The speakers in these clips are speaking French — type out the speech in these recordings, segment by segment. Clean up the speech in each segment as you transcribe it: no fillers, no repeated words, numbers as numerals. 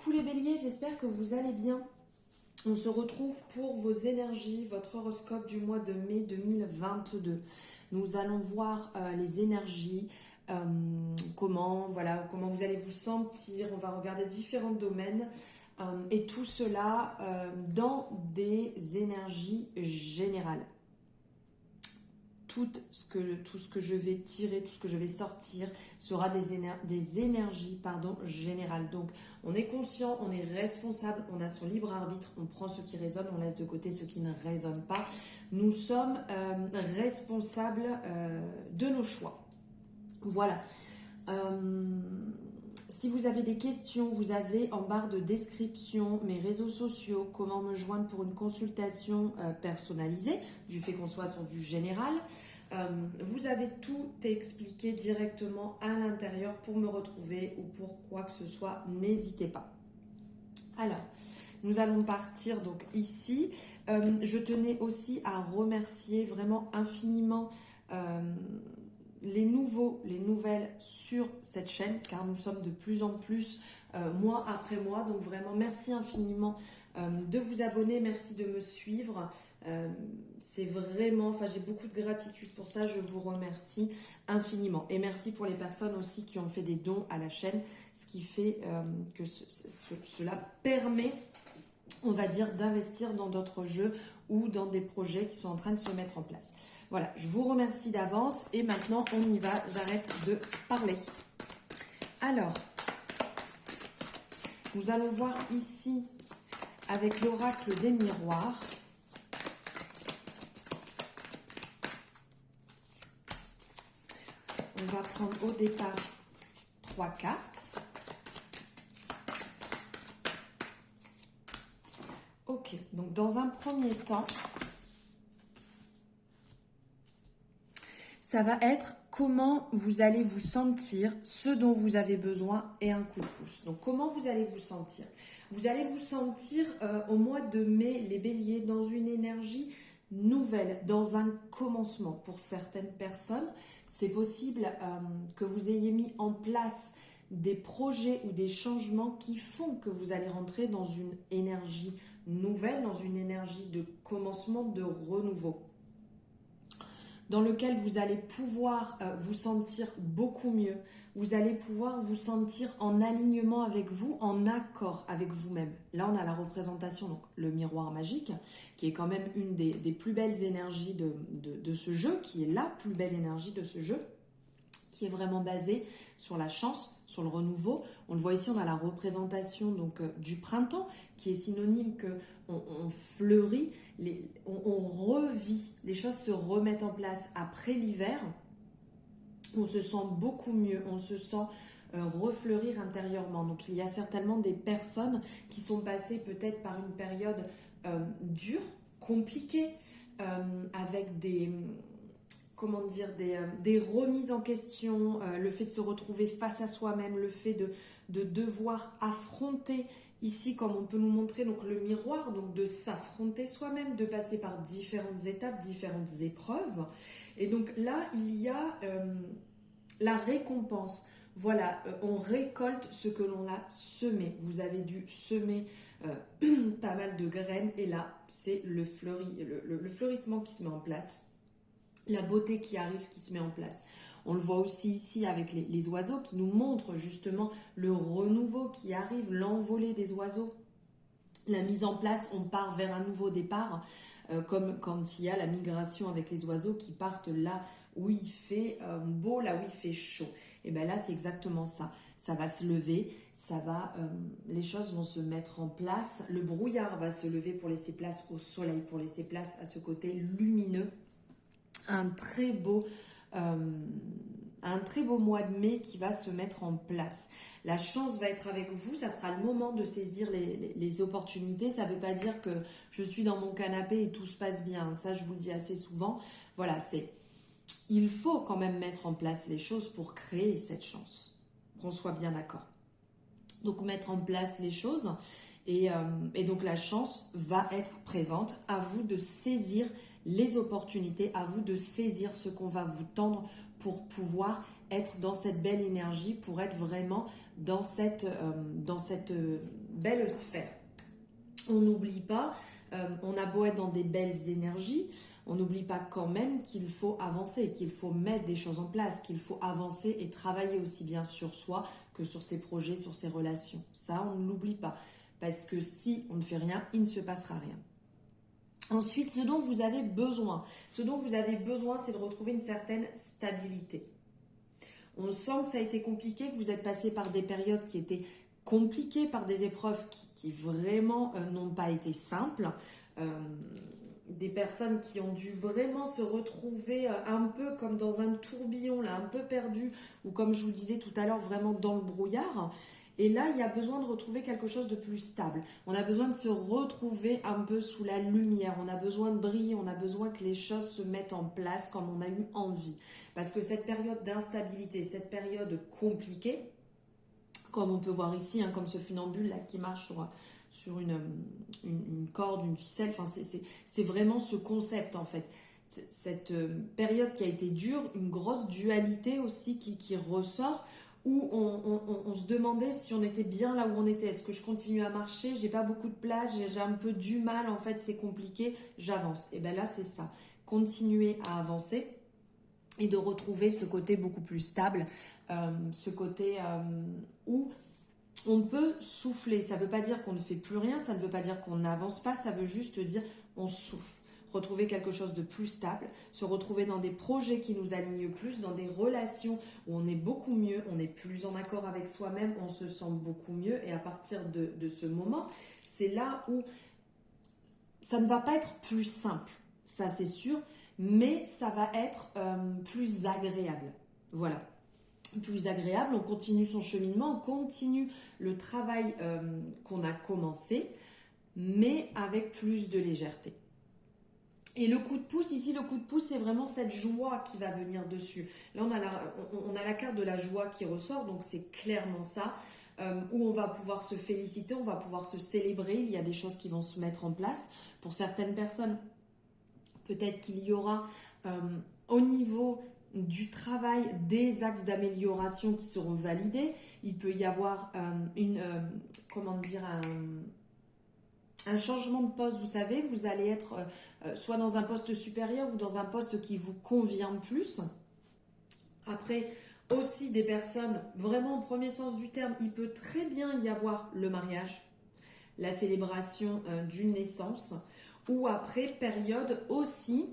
Coucou les béliers, j'espère que vous allez bien. On se retrouve pour vos énergies, votre horoscope du mois de mai 2022. Nous allons voir les énergies, comment vous allez vous sentir. On va regarder différents domaines et tout cela dans des énergies générales. Tout ce que je vais tirer, tout ce que je vais sortir sera des énergies générales. Donc, on est conscient, on est responsable, on a son libre arbitre, on prend ce qui résonne, on laisse de côté ce qui ne résonne pas. Nous sommes responsables de nos choix. Voilà. Si vous avez des questions, vous avez en barre de description mes réseaux sociaux, comment me joindre pour une consultation personnalisée, du fait qu'on soit sur du général. Vous avez tout expliqué directement à l'intérieur pour me retrouver ou pour quoi que ce soit, n'hésitez pas. Alors, nous allons partir donc ici. Je tenais aussi à remercier vraiment infiniment les nouvelles sur cette chaîne, car nous sommes de plus en plus mois après mois. Donc vraiment, merci infiniment de vous abonner, merci de me suivre. C'est vraiment, j'ai beaucoup de gratitude pour ça, je vous remercie infiniment. Et merci pour les personnes aussi qui ont fait des dons à la chaîne, ce qui fait que cela permet, on va dire, d'investir dans d'autres jeux ou dans des projets qui sont en train de se mettre en place. Voilà, je vous remercie d'avance et maintenant on y va, j'arrête de parler. Alors, nous allons voir ici avec l'oracle des miroirs. On va prendre au départ 3 cartes. Ok, donc dans un premier temps, ça va être comment vous allez vous sentir, ce dont vous avez besoin et un coup de pouce. Donc comment vous allez vous sentir? Vous allez vous sentir au mois de mai, les béliers, dans une énergie nouvelle, dans un commencement. Pour certaines personnes, c'est possible que vous ayez mis en place des projets ou des changements qui font que vous allez rentrer dans une énergie nouvelle, dans une énergie de commencement, de renouveau, dans lequel vous allez pouvoir vous sentir beaucoup mieux. Vous allez pouvoir vous sentir en alignement avec vous, en accord avec vous-même. Là, on a la représentation, donc le miroir magique, qui est quand même une des plus belles énergies de ce jeu, qui est la plus belle énergie de ce jeu, qui est vraiment basée sur la chance, sur le renouveau. On le voit ici, on a la représentation donc du printemps, qui est synonyme que on fleurit, on revit, les choses se remettent en place après l'hiver. On se sent beaucoup mieux, on se sent refleurir intérieurement. Donc il y a certainement des personnes qui sont passées peut-être par une période dure, compliquée, avec des remises en question, le fait de se retrouver face à soi-même, le fait de devoir affronter ici, comme on peut nous montrer donc le miroir, donc de s'affronter soi-même, de passer par différentes étapes, différentes épreuves. Et donc là, il y a la récompense. Voilà, on récolte ce que l'on a semé. Vous avez dû semer pas mal de graines et là, c'est le fleurissement qui se met en place. La beauté qui arrive, qui se met en place. On le voit aussi ici avec les oiseaux qui nous montrent justement le renouveau qui arrive, l'envolée des oiseaux. La mise en place, on part vers un nouveau départ, comme quand il y a la migration avec les oiseaux qui partent là où il fait beau, là où il fait chaud. Et bien là, c'est exactement ça. Ça va se lever, les choses vont se mettre en place. Le brouillard va se lever pour laisser place au soleil, pour laisser place à ce côté lumineux. Un très beau mois de mai qui va se mettre en place. La chance va être avec vous, ça sera le moment de saisir les opportunités. Ça ne veut pas dire que je suis dans mon canapé et tout se passe bien. Ça, je vous le dis assez souvent. Voilà, il faut quand même mettre en place les choses pour créer cette chance. Qu'on soit bien d'accord. Donc, mettre en place les choses et donc la chance va être présente. À vous de saisir les opportunités, à vous de saisir ce qu'on va vous tendre pour pouvoir être dans cette belle énergie, pour être vraiment dans cette belle sphère. On n'oublie pas, on a beau être dans des belles énergies, on n'oublie pas quand même qu'il faut avancer, qu'il faut mettre des choses en place, qu'il faut avancer et travailler aussi bien sur soi que sur ses projets, sur ses relations. Ça, on ne l'oublie pas. Parce que si on ne fait rien, il ne se passera rien. Ensuite, ce dont vous avez besoin. Ce dont vous avez besoin, c'est de retrouver une certaine stabilité. On sent que ça a été compliqué, que vous êtes passé par des périodes qui étaient compliquées, par des épreuves qui vraiment n'ont pas été simples. Des personnes qui ont dû vraiment se retrouver un peu comme dans un tourbillon, là, un peu perdu, ou comme je vous le disais tout à l'heure, vraiment dans le brouillard. Et là, il y a besoin de retrouver quelque chose de plus stable. On a besoin de se retrouver un peu sous la lumière. On a besoin de briller. On a besoin que les choses se mettent en place comme on a eu envie. Parce que cette période d'instabilité, cette période compliquée, comme on peut voir ici, hein, comme ce funambule là qui marche sur une corde, une ficelle, enfin, c'est vraiment ce concept en fait. Cette période qui a été dure, une grosse dualité aussi qui ressort, où on se demandait si on était bien là où on était. Est-ce que je continue à marcher? J'ai pas beaucoup de place, j'ai un peu du mal, en fait, c'est compliqué, j'avance. Et bien là, c'est ça. Continuer à avancer et de retrouver ce côté beaucoup plus stable, ce côté où on peut souffler. Ça ne veut pas dire qu'on ne fait plus rien, ça ne veut pas dire qu'on n'avance pas, ça veut juste dire on souffle. Retrouver quelque chose de plus stable, se retrouver dans des projets qui nous alignent plus, dans des relations où on est beaucoup mieux, on est plus en accord avec soi-même, on se sent beaucoup mieux. Et à partir de ce moment, c'est là où ça ne va pas être plus simple, ça c'est sûr, mais ça va être plus agréable. Voilà. Plus agréable, on continue son cheminement, on continue le travail qu'on a commencé, mais avec plus de légèreté. Et le coup de pouce, ici, le coup de pouce, c'est vraiment cette joie qui va venir dessus. Là, on a la carte de la joie qui ressort, donc c'est clairement ça, où on va pouvoir se féliciter, on va pouvoir se célébrer, il y a des choses qui vont se mettre en place. Pour certaines personnes, peut-être qu'il y aura au niveau du travail des axes d'amélioration qui seront validés. Il peut y avoir un changement de poste, vous savez, vous allez être soit dans un poste supérieur ou dans un poste qui vous convient plus. Après, aussi des personnes, vraiment au premier sens du terme, il peut très bien y avoir le mariage, la célébration d'une naissance, ou après, période aussi,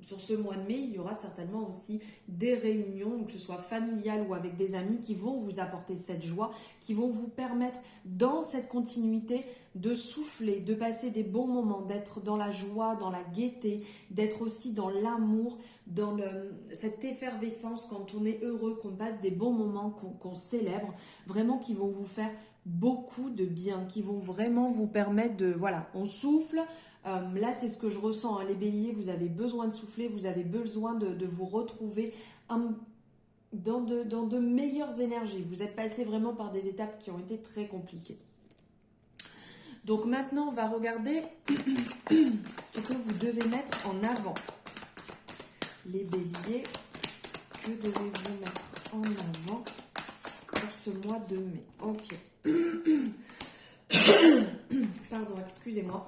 sur ce mois de mai, il y aura certainement aussi des réunions, que ce soit familiales ou avec des amis, qui vont vous apporter cette joie, qui vont vous permettre dans cette continuité de souffler, de passer des bons moments, d'être dans la joie, dans la gaieté, d'être aussi dans l'amour, dans cette effervescence quand on est heureux, qu'on passe des bons moments, qu'on célèbre, vraiment qui vont vous faire beaucoup de bien, qui vont vraiment vous permettre de, voilà, on souffle. Là, c'est ce que je ressens, hein, les béliers, vous avez besoin de souffler, vous avez besoin de vous retrouver dans de meilleures énergies. Vous êtes passé vraiment par des étapes qui ont été très compliquées. Donc maintenant, on va regarder ce que vous devez mettre en avant. Les béliers, que devez-vous mettre en avant pour ce mois de mai? Ok. Pardon, excusez-moi.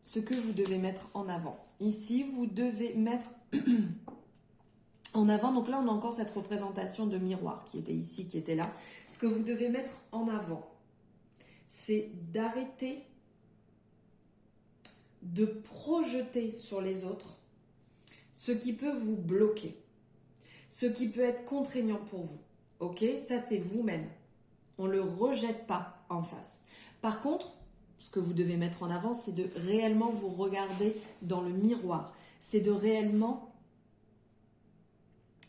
Ce que vous devez mettre en avant. Ici, vous devez mettre en avant, donc là on a encore cette représentation de miroir qui était ici, qui était là. Ce que vous devez mettre en avant, c'est d'arrêter de projeter sur les autres ce qui peut vous bloquer, ce qui peut être contraignant pour vous. Ok, ça c'est vous-même. On ne le rejette pas en face. Par contre, ce que vous devez mettre en avant, c'est de réellement vous regarder dans le miroir. C'est de réellement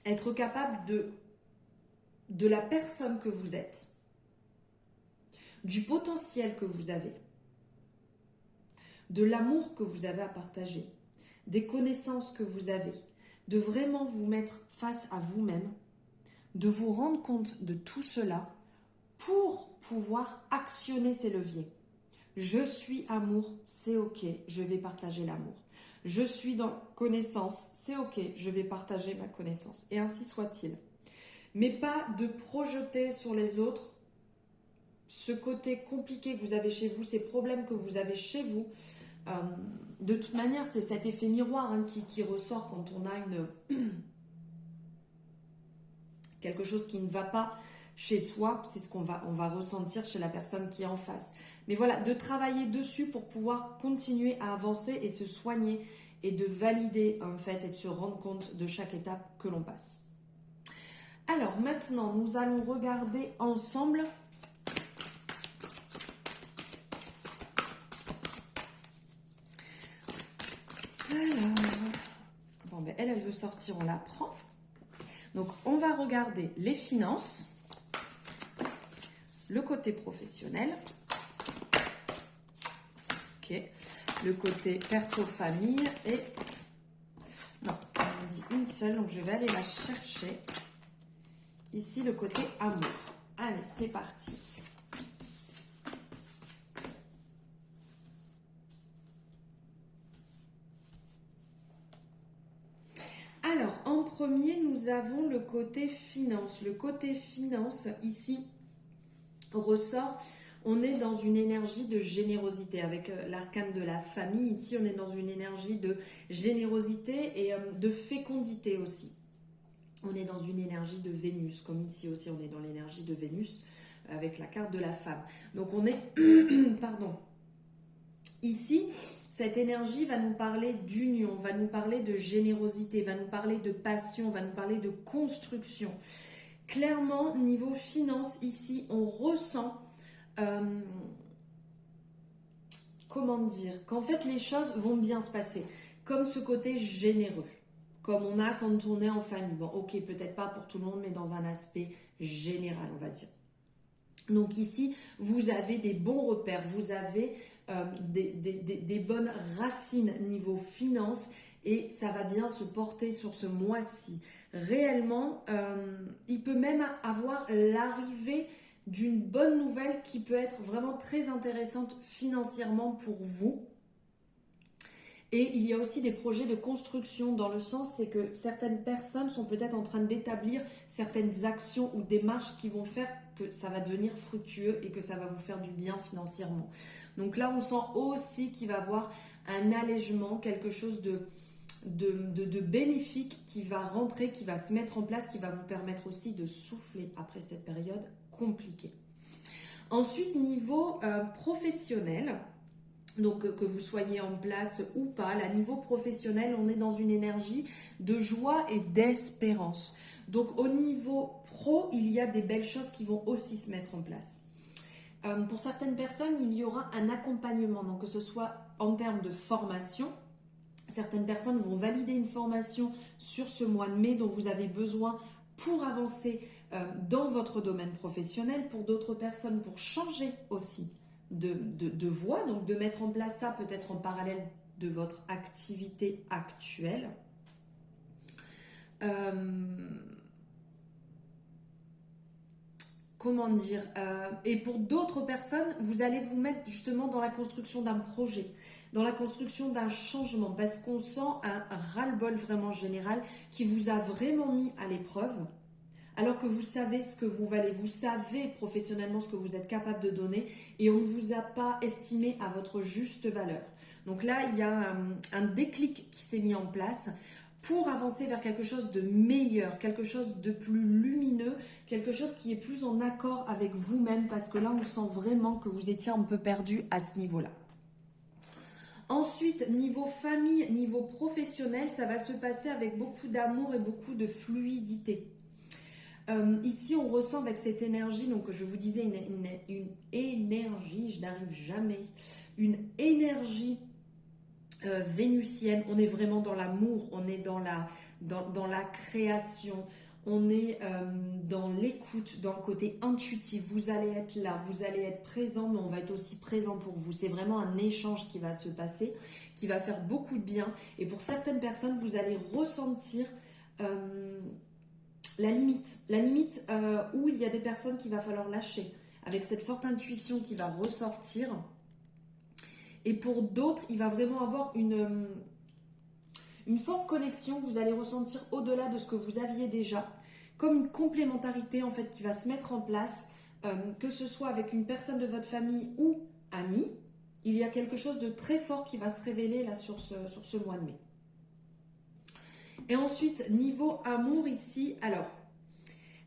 être capable de la personne que vous êtes, du potentiel que vous avez, de l'amour que vous avez à partager, des connaissances que vous avez, de vraiment vous mettre face à vous-même, de vous rendre compte de tout cela pour pouvoir actionner ces leviers. Je suis amour, c'est ok, je vais partager l'amour. Je suis dans connaissance, c'est ok, je vais partager ma connaissance. Et ainsi soit-il. mais pas de projeter sur les autres ce côté compliqué que vous avez chez vous, ces problèmes que vous avez chez vous. De toute manière, c'est cet effet miroir hein, qui ressort quand on a quelque chose qui ne va pas chez soi. C'est ce qu'on va ressentir chez la personne qui est en face. Mais voilà, de travailler dessus pour pouvoir continuer à avancer et se soigner et de valider en fait et de se rendre compte de chaque étape que l'on passe. Alors maintenant, nous allons regarder ensemble bon, ben elle veut sortir, on la prend. Donc, on va regarder les finances, le côté professionnel, ok, le côté perso-famille et... Non, on me dit une seule, donc je vais aller la chercher. Ici, le côté amour. Allez, c'est parti. Alors, en premier, nous avons le côté finance. Le côté finance, ici, ressort, on est dans une énergie de générosité. Avec l'arcane de la famille, ici, on est dans une énergie de générosité et de fécondité aussi. On est dans une énergie de Vénus, comme ici aussi, on est dans l'énergie de Vénus avec la carte de la femme. Donc, on est... Pardon. Ici, cette énergie va nous parler d'union, va nous parler de générosité, va nous parler de passion, va nous parler de construction. Clairement, niveau finance, ici, on ressent, comment dire, qu'en fait, les choses vont bien se passer. Comme ce côté généreux, comme on a quand on est en famille. Bon, ok, peut-être pas pour tout le monde, mais dans un aspect général, on va dire. Donc ici, vous avez des bons repères, vous avez des bonnes racines niveau finance et ça va bien se porter sur ce mois-ci. Réellement, il peut même avoir l'arrivée d'une bonne nouvelle qui peut être vraiment très intéressante financièrement pour vous. Et il y a aussi des projets de construction dans le sens, c'est que certaines personnes sont peut-être en train d'établir certaines actions ou démarches qui vont faire que ça va devenir fructueux et que ça va vous faire du bien financièrement. Donc là, on sent aussi qu'il va y avoir un allègement, quelque chose de bénéfique qui va rentrer, qui va se mettre en place, qui va vous permettre aussi de souffler après cette période compliquée. Ensuite, niveau professionnel, donc que vous soyez en place ou pas, à niveau professionnel, on est dans une énergie de joie et d'espérance. Donc au niveau pro, il y a des belles choses qui vont aussi se mettre en place. Pour certaines personnes, il y aura un accompagnement, donc que ce soit en termes de formation. Certaines personnes vont valider une formation sur ce mois de mai dont vous avez besoin pour avancer dans votre domaine professionnel. Pour d'autres personnes, pour changer aussi de voie, donc de mettre en place ça peut-être en parallèle de votre activité actuelle. Comment dire, et pour d'autres personnes, vous allez vous mettre justement dans la construction d'un projet, dans la construction d'un changement, parce qu'on sent un ras-le-bol vraiment général qui vous a vraiment mis à l'épreuve, alors que vous savez ce que vous valez, vous savez professionnellement ce que vous êtes capable de donner et on ne vous a pas estimé à votre juste valeur. Donc là, il y a un déclic qui s'est mis en place pour avancer vers quelque chose de meilleur, quelque chose de plus lumineux, quelque chose qui est plus en accord avec vous-même, parce que là, on sent vraiment que vous étiez un peu perdu à ce niveau-là. Ensuite, niveau famille, niveau professionnel, ça va se passer avec beaucoup d'amour et beaucoup de fluidité. Ici, on ressent avec cette énergie, donc je vous disais une énergie, je n'arrive jamais, une énergie vénusienne. On est vraiment dans l'amour, on est dans la création, on est dans l'écoute, dans le côté intuitif. Vous allez être là, vous allez être présent, mais on va être aussi présent pour vous. C'est vraiment un échange qui va se passer, qui va faire beaucoup de bien. Et pour certaines personnes, vous allez ressentir la limite où il y a des personnes qu'il va falloir lâcher, avec cette forte intuition qui va ressortir. Et pour d'autres, il va vraiment avoir une forte connexion que vous allez ressentir au-delà de ce que vous aviez déjà, comme une complémentarité en fait qui va se mettre en place, que ce soit avec une personne de votre famille ou amie. Il y a quelque chose de très fort qui va se révéler là sur ce mois de mai. Et ensuite, niveau amour ici, alors,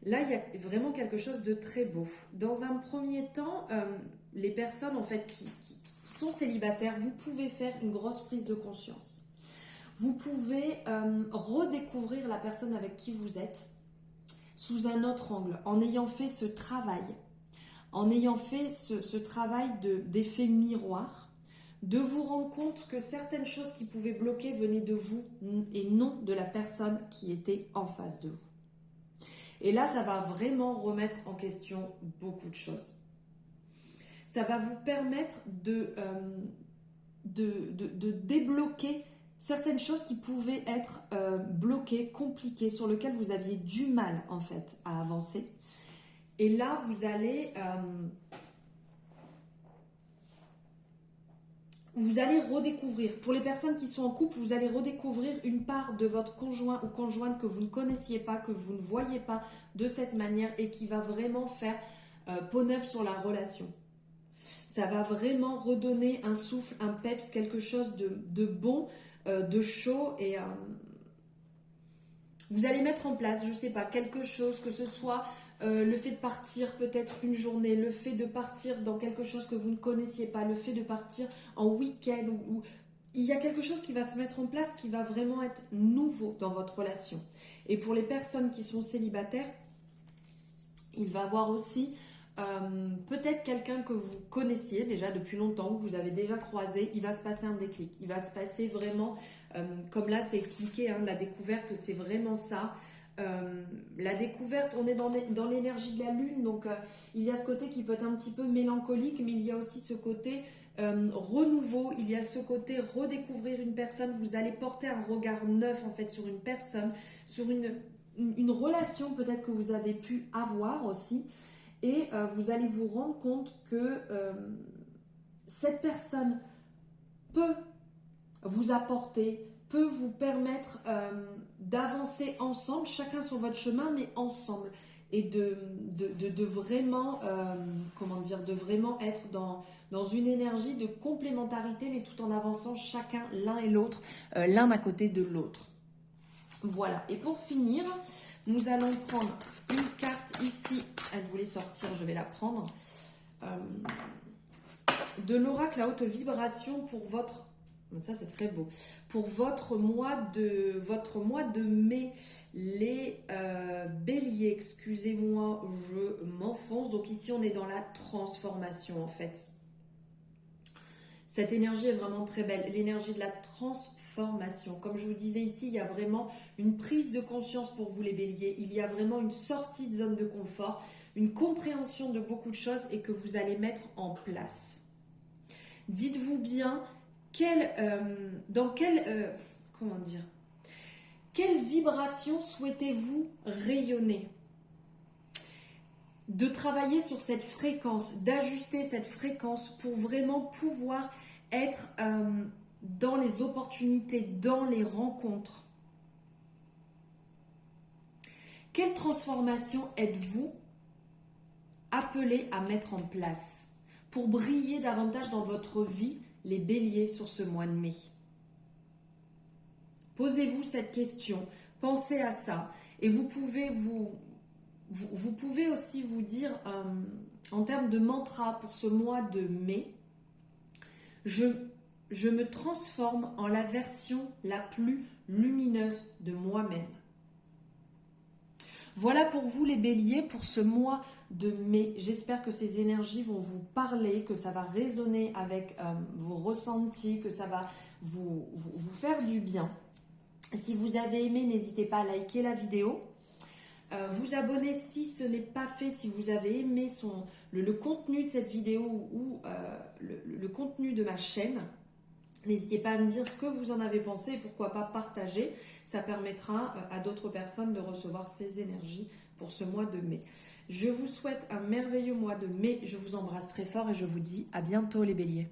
là, il y a vraiment quelque chose de très beau. Dans un premier temps, les personnes en fait qui sont célibataires, vous pouvez faire une grosse prise de conscience. Vous pouvez redécouvrir la personne avec qui vous êtes sous un autre angle, en ayant fait ce travail, en ayant fait ce travail d'effet miroir, de vous rendre compte que certaines choses qui pouvaient bloquer venaient de vous et non de la personne qui était en face de vous. Et là, ça va vraiment remettre en question beaucoup de choses. Ça va vous permettre de débloquer certaines choses qui pouvaient être bloquées, compliquées, sur lesquelles vous aviez du mal en fait à avancer. Et là, vous allez redécouvrir, pour les personnes qui sont en couple, vous allez redécouvrir une part de votre conjoint ou conjointe que vous ne connaissiez pas, que vous ne voyez pas de cette manière et qui va vraiment faire peau neuve sur la relation. Ça va vraiment redonner un souffle, un peps, quelque chose de bon, de chaud et vous allez mettre en place, je ne sais pas, quelque chose, que ce soit le fait de partir peut-être une journée, le fait de partir dans quelque chose que vous ne connaissiez pas, le fait de partir en week-end, ou il y a quelque chose qui va se mettre en place qui va vraiment être nouveau dans votre relation. Et pour les personnes qui sont célibataires, il va y avoir aussi peut-être quelqu'un que vous connaissiez déjà depuis longtemps, que vous avez déjà croisé, il va se passer un déclic, il va se passer vraiment, comme là c'est expliqué, hein, la découverte c'est vraiment ça. La découverte, on est dans l'énergie de la lune, donc il y a ce côté qui peut être un petit peu mélancolique, mais il y a aussi ce côté renouveau, il y a ce côté redécouvrir une personne, vous allez porter un regard neuf en fait sur une personne, sur une relation peut-être que vous avez pu avoir aussi, et vous allez vous rendre compte que cette personne peut vous apporter, peut vous permettre d'avancer ensemble, chacun sur votre chemin, mais ensemble, et de vraiment, de vraiment être dans une énergie de complémentarité, mais tout en avançant chacun l'un et l'autre, l'un à côté de l'autre. Voilà, et pour finir, nous allons prendre une carte ici, elle voulait sortir, je vais la prendre, de l'oracle à haute vibration pour votre, ça c'est très beau, pour votre mois de mai, les béliers, excusez-moi, je m'enfonce, donc ici on est dans la transformation en fait. Cette énergie est vraiment très belle, l'énergie de la transformation. Comme je vous disais ici, il y a vraiment une prise de conscience pour vous les béliers. Il y a vraiment une sortie de zone de confort, une compréhension de beaucoup de choses et que vous allez mettre en place. Dites-vous bien, quelle vibration souhaitez-vous rayonner ? De travailler sur cette fréquence, d'ajuster cette fréquence pour vraiment pouvoir être dans les opportunités, dans les rencontres. Quelle transformation êtes-vous appelé à mettre en place pour briller davantage dans votre vie, les béliers, sur ce mois de mai? Posez-vous cette question, pensez à ça et vous pouvez aussi vous dire en termes de mantra pour ce mois de mai, je me transforme en la version la plus lumineuse de moi-même. Voilà pour vous les béliers pour ce mois de mai. J'espère que ces énergies vont vous parler, que ça va résonner avec vos ressentis, que ça va vous faire du bien. Si vous avez aimé, n'hésitez pas à liker la vidéo. Vous abonner si ce n'est pas fait, si vous avez aimé le contenu de cette vidéo ou le contenu de ma chaîne. N'hésitez pas à me dire ce que vous en avez pensé et pourquoi pas partager. Ça permettra à d'autres personnes de recevoir ces énergies pour ce mois de mai. Je vous souhaite un merveilleux mois de mai. Je vous embrasse très fort et je vous dis à bientôt les béliers.